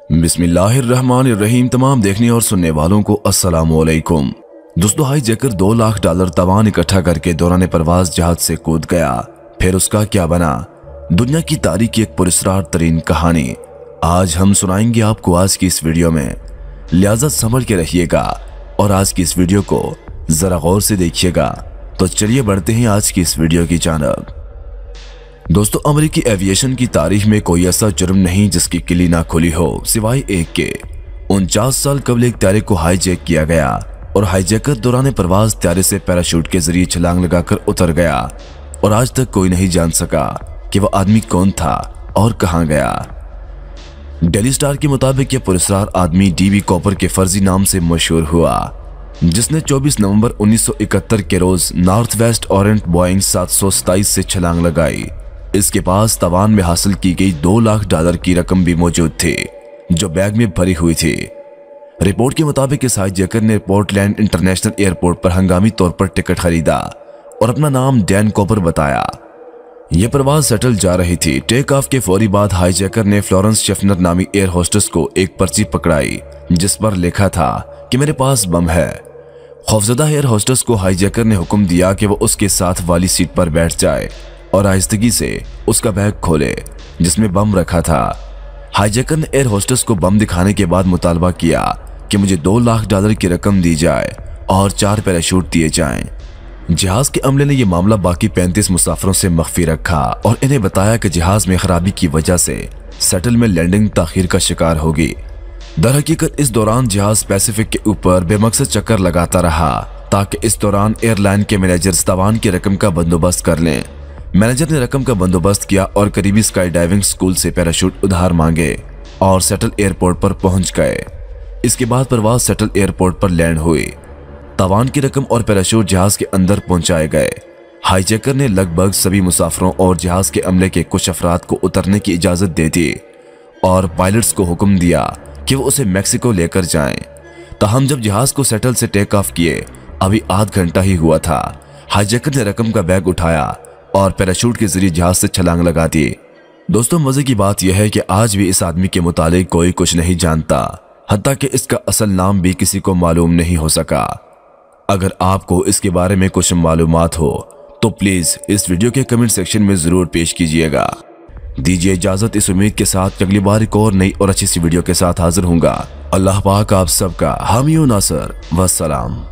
बिस्मिल्लाहिर्रहमानिर्रहीम। तमाम देखने और सुनने वालों को अस्सलामुअलैकुम। दोस्तों, हाईजैकर $2 लाख तवान इकट्ठा करके दौरान परवाज जहाज से कूद गया। फिर उसका क्या बना? दुनिया की तारीख की एक पुरस्कार तरीन कहानी आज हम सुनाएंगे आपको आज की इस वीडियो में। लिहाजा संभल के रहिएगा और आज की इस वीडियो को जरा गौर से देखिएगा। तो चलिए बढ़ते हैं आज की इस वीडियो की जानब। दोस्तों, अमेरिकी एविएशन की तारीख में कोई ऐसा जुर्म नहीं जिसकी किली ना खुली हो, सिवाय एक के। 49 साल कबल एक त्यारे को हाईजैक किया गया और हाईजैकर दौरान परवाज त्यारे से पैराशूट के जरिए छलांग लगाकर उतर गया और आज तक कोई नहीं जान सका कि वह आदमी कौन था और कहां गया। डेली स्टार के मुताबिक यह पुरस्कार आदमी डीबी कॉपर के फर्जी नाम से मशहूर हुआ, जिसने 24 नवंबर 1971 के रोज नॉर्थ वेस्ट ओरेंट बोइंग 727 से छलांग लगाई। इसके पास तवान में हासिल की गई $2 लाख की रकम भी मौजूद थी, जो बैग में भरी हुई थी। रिपोर्ट के मुताबिक इस हाईजैकर ने पोर्टलैंड इंटरनेशनल एयरपोर्ट पर हंगामी तौर पर टिकट खरीदा और अपना नाम डैन कॉपर बताया। यह परवाज सेटल जा रही थी। टेक ऑफ के फौरी बाद हाईजैकर ने फ्लोरेंस शेफनर नामी एयर होस्टेस को एक पर्ची पकड़ाई जिस पर लिखा था कि मेरे पास बम है। खौफजदा एयर होस्टेस को हाईजैकर ने हुक्म दिया कि वो उसके साथ वाली सीट पर बैठ जाए और आहिस्तगी से उसका बैग खोले जिसमें बम रखा था। हाईजैकर ने एयर होस्टेस को बम दिखाने के बाद मुतालबा किया कि मुझे $2 लाख की रकम दी जाए और 4 पैराशूट दिए जाएं। जहाज के अमले ने यह मामला बाकी 35 मुसाफिरों से मख्फी रखा और इन्हें बताया कि जहाज में खराबी की वजह से सेटल में लैंडिंग ताखीर का शिकार होगी। दरहकीकत इस दौरान जहाज पैसिफिक के ऊपर बेमकसद चक्कर लगाता रहा ताकि इस दौरान एयरलाइन के मैनेजर तवान की रकम का बंदोबस्त कर लें। मैनेजर ने रकम का बंदोबस्त किया और करीबी स्काई डाइविंग स्कूल से पैराशूट उधार मांगे और सेटल एयरपोर्ट पर पहुंच गए। इसके बाद परवाज सेटल एयरपोर्ट पर लैंड हुई। तवान की रकम और पैराशूट जहाज के अंदर पहुंचाए गए। हाईजैकर ने लगभग सभी मुसाफिरों और जहाज के अमले के कुछ अफराद को उतरने की इजाजत दे दी और पायलट्स को हुक्म दिया कि वो उसे मैक्सिको लेकर जाएं। ताहम जब जहाज को सेटल से टेक ऑफ किए अभी आध घंटा ही हुआ था, हाईजैकर ने रकम का बैग उठाया और पैराशूट के जरिए जहाज से छलांग लगा दी। दोस्तों, मजे की बात यह है कि आज भी इस आदमी के मुतालिक कोई कुछ नहीं जानता, हत्ता कि इसका असल नाम भी किसी को मालूम नहीं हो सका। अगर आपको इसके बारे में कुछ मालूमात हो तो प्लीज इस वीडियो के कमेंट सेक्शन में जरूर पेश कीजिएगा। दीजिए इजाजत इस उम्मीद के साथ अगली बार एक और नई और अच्छी सी वीडियो के साथ हाजिर होऊंगा। अल्लाह पाक आप सबका हामी व नासर वस्सलाम।